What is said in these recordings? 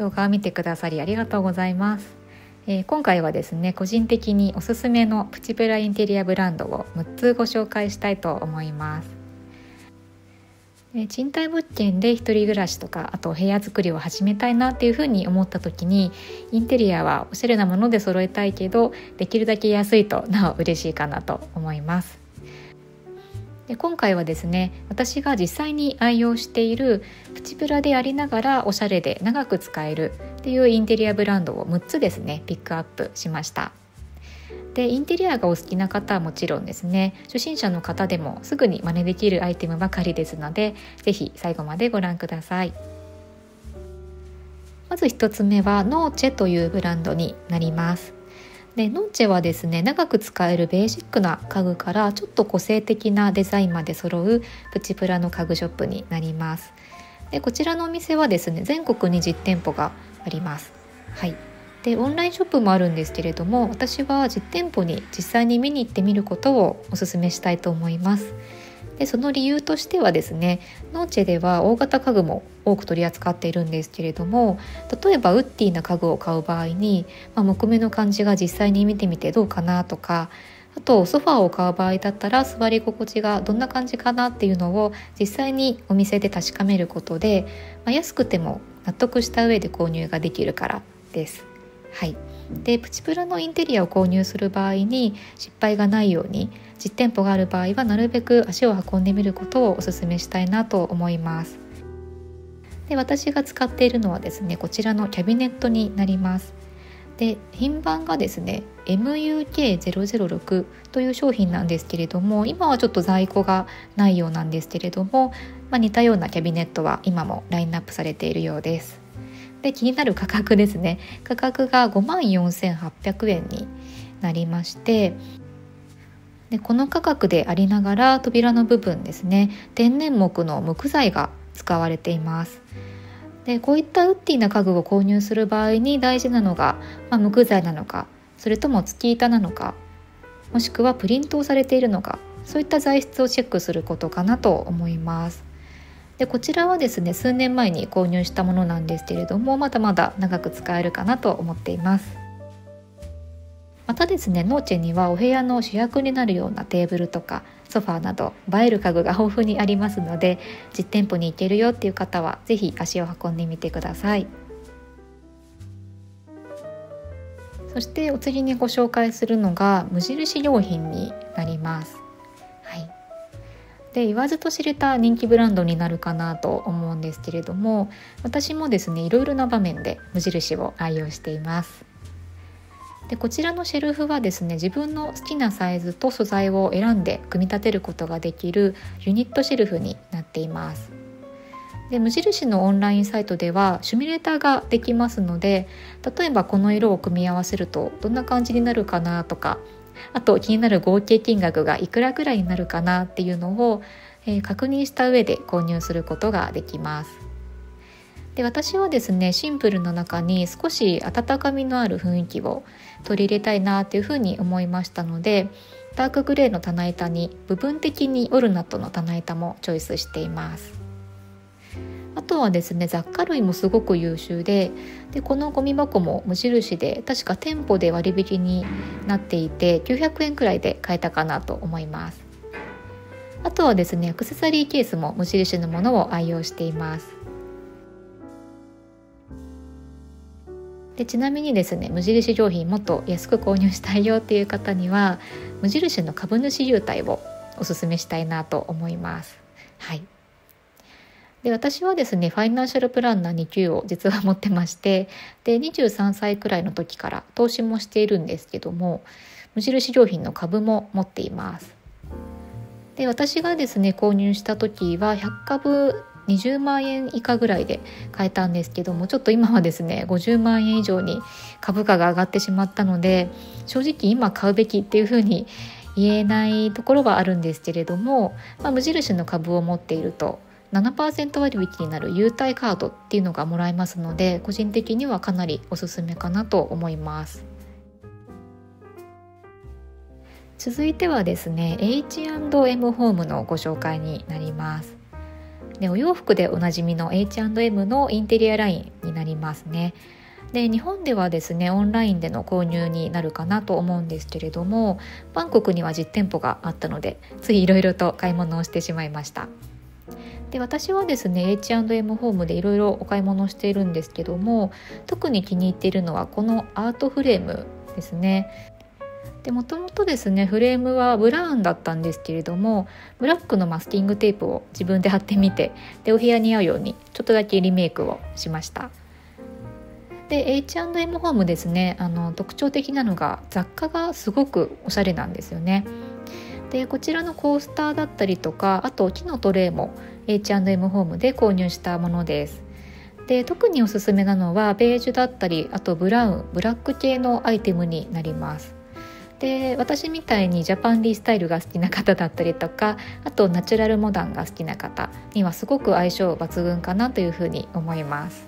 動画を見てくださりありがとうございます。今回はですね、個人的におすすめのプチプラインテリアブランドを6つご紹介したいと思います。賃貸物件で一人暮らしとか、あと部屋作りを始めたいなっていうふうに思った時に、インテリアはおしゃれなもので揃えたいけど、できるだけ安いとなお嬉しいかなと思います。で今回はですね、私が実際に愛用しているプチプラでありながらおしゃれで長く使えるっていうインテリアブランドを6つですねピックアップしました。でインテリアがお好きな方はもちろんですね、初心者の方でもすぐに真似できるアイテムばかりですので、ぜひ最後までご覧ください。まず1つ目はノーチェというブランドになります。でノーチェはですね、長く使えるベーシックな家具からちょっと個性的なデザインまで揃うプチプラの家具ショップになります。でこちらのお店はですね、全国に実店舗があります。はい。でオンラインショップもあるんですけれども、私は実店舗に実際に見に行ってみることをお勧めしたいと思います。でその理由としてはですね、ノーチェでは大型家具も多く取り扱っているんですけれども、例えばウッディな家具を買う場合に、木目の感じが実際に見てみてどうかなとか、あとソファーを買う場合だったら座り心地がどんな感じかなっていうのを実際にお店で確かめることで、安くても納得した上で購入ができるからです。はい。でプチプラのインテリアを購入する場合に失敗がないように、実店舗がある場合はなるべく足を運んでみることをお勧めしたいなと思います。で私が使っているのはですね、こちらのキャビネットになります。で品番がですね MUK006 という商品なんですけれども、今はちょっと在庫がないようなんですけれども、似たようなキャビネットは今もラインナップされているようです。で気になる価格ですね。価格が54,800円になりまして、でこの価格でありながら扉の部分ですね、天然木の無垢材が使われています。でこういったウッディな家具を購入する場合に大事なのが、無垢材なのか、それとも付き板なのか、もしくはプリントをされているのか、そういった材質をチェックすることかなと思います。でこちらはですね、数年前に購入したものなんですけれども、まだまだ長く使えるかなと思っています。またですね、ノーチェにはお部屋の主役になるようなテーブルとかソファーなど映える家具が豊富にありますので、実店舗に行けるよっていう方はぜひ足を運んでみてください。そしてお次にご紹介するのが無印良品になります。はい。で言わずと知れた人気ブランドになるかなと思うんですけれども、私もですね、いろいろな場面で無印を愛用しています。でこちらのシェルフはですね、自分の好きなサイズと素材を選んで組み立てることができるユニットシェルフになっています。で無印のオンラインサイトではシミュレーターができますので、例えばこの色を組み合わせるとどんな感じになるかなとか、あと気になる合計金額がいくらくらいになるかなっていうのを、確認した上で購入することができます。で私はですね、シンプルの中に少し温かみのある雰囲気を取り入れたいなっていうふうに思いましたので、ダークグレーの棚板に部分的にオルナットの棚板もチョイスしています。あとはですね、雑貨類もすごく優秀で、このゴミ箱も無印で確か店舗で割引になっていて900円くらいで買えたかなと思います。あとはですね、アクセサリーケースも無印のものを愛用しています。でちなみにですね、無印良品もっと安く購入したいよっていう方には、無印の株主優待をおすすめしたいなと思います。はい。で私はですね、ファイナンシャルプランナー2級を実は持ってまして、で23歳くらいの時から投資もしているんですけども、無印良品の株も持っています。で私がですね、購入した時は100株20万円以下ぐらいで買えたんですけども、ちょっと今はですね50万円以上に株価が上がってしまったので、正直今買うべきっていうふうに言えないところはあるんですけれども、無印の株を持っていると7% 割引になる優待カードっていうのがもらえますので、個人的にはかなりおすすめかなと思います。続いてはですね、 H&M ホームのご紹介になります。でお洋服でおなじみの H&M のインテリアラインにになりますね。で日本ではですねオンラインでの購入になるかなと思うんですけれども、バンコクには実店舗があったのでついいろいろと買い物をしてしまいました。で私はですね H&M ホームでいろいろお買い物をしているんですけども、特に気に入っているのはこのアートフレームですね。でもともとですねフレームはブラウンだったんですけれども、ブラックのマスキングテープを自分で貼ってみて、でお部屋に合うようにちょっとだけリメイクをしました。で H&M ホームですね、特徴的なのが雑貨がすごくおしゃれなんですよね。でこちらのコースターだったりとか、あと木のトレイも H&M ホームで購入したものです。で特におすすめなのはベージュだったり、あとブラウン、ブラック系のアイテムになります。で私みたいにジャパンリースタイルが好きな方だったりとか、あとナチュラルモダンが好きな方にはすごく相性抜群かなというふうに思います。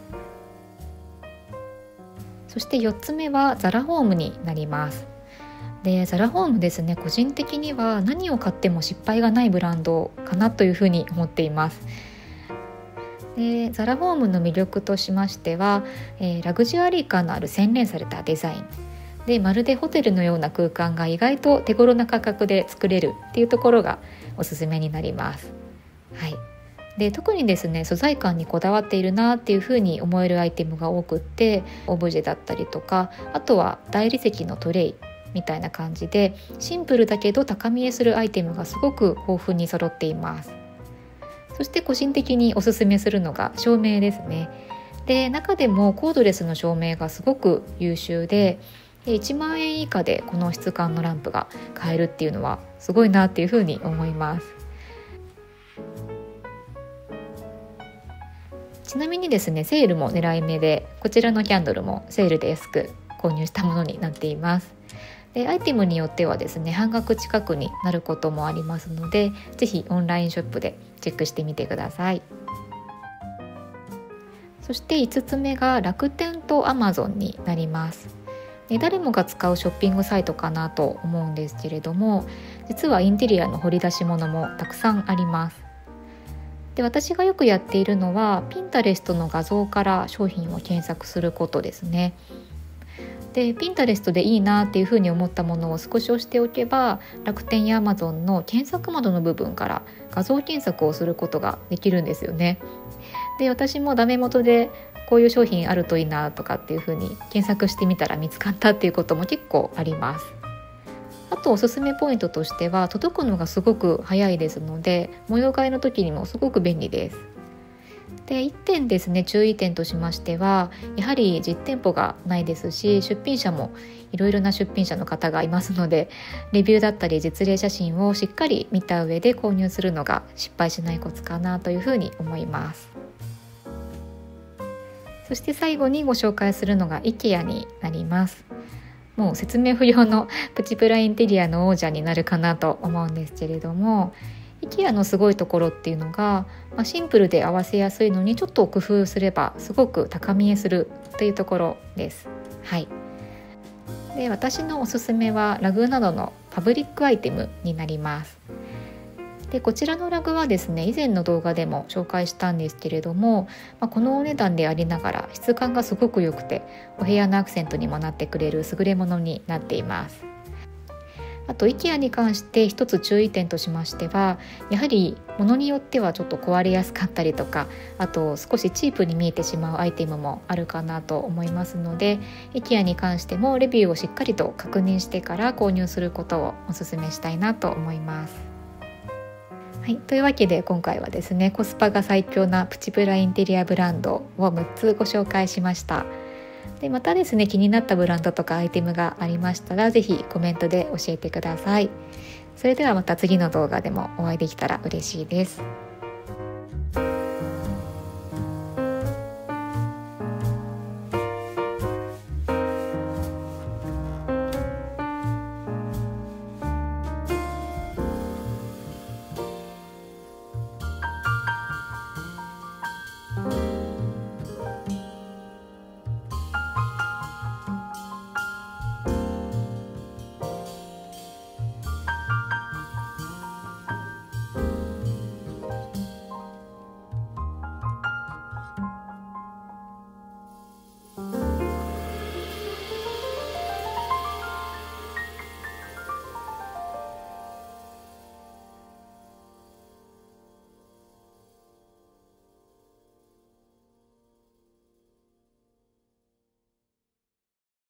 そして4つ目はザラホームになります。でザラホームですね、個人的には何を買っても失敗がないブランドかなというふうに思っています。でザラホームの魅力としましては、ラグジュアリー感のある洗練されたデザインで、まるでホテルのような空間が意外と手頃な価格で作れるっていうところがおすすめになります。はい。で特にですね素材感にこだわっているなっていうふうに思えるアイテムが多くって、オブジェだったりとか、あとは大理石のトレイみたいな感じでシンプルだけど高見えするアイテムがすごく豊富に揃っています。そして個人的におすすめするのが照明ですね。で中でもコードレスの照明がすごく優秀で、1万円以下でこの質感のランプが買えるっていうのはすごいなっていうふうに思います。ちなみにですねセールも狙い目で、こちらのキャンドルもセールで安く購入したものになっています。でアイテムによってはですね半額近くになることもありますので、ぜひオンラインショップでチェックしてみてください。そして5つ目が楽天と Amazon になります。で誰もが使うショッピングサイトかなと思うんですけれども、実はインテリアの掘り出し物もたくさんあります。で私がよくやっているのはピンタレストの画像から商品を検索することですね。でピンタレストでいいなっていうふうに思ったものを少し押しておけば、楽天や Amazon の検索窓の部分から画像検索をすることができるんですよね。で私もダメ元でこういう商品あるといいなとかっていうふうに検索してみたら見つかったっていうことも結構あります。あとおすすめポイントとしては届くのがすごく早いですので、模様替えの時にもすごく便利です。で1点ですね注意点としましては、やはり実店舗がないですし、出品者もいろいろな出品者の方がいますので、レビューだったり実例写真をしっかり見た上で購入するのが失敗しないコツかなというふうに思います。そして最後にご紹介するのが IKEA になります。もう説明不要のプチプラインテリアの王者になるかなと思うんですけれども、 IKEA のすごいところっていうのが、シンプルで合わせやすいのにちょっと工夫すればすごく高見えするというところです。はい。で私のおすすめはラグなどのパブリックアイテムになります。でこちらのラグはですね以前の動画でも紹介したんですけれども、このお値段でありながら質感がすごく良くて、お部屋のアクセントにもなってくれる優れものになっています。あと IKEA に関して一つ注意点としましては、やはり物によってはちょっと壊れやすかったりとか、あと少しチープに見えてしまうアイテムもあるかなと思いますので、 IKEA に関してもレビューをしっかりと確認してから購入することをお勧めしたいなと思います。はい、というわけで今回はですねコスパが最強なプチプラインテリアブランドを6つご紹介しました。でまたですね気になったブランドとかアイテムがありましたら、ぜひコメントで教えてください。それではまた次の動画でもお会いできたら嬉しいです。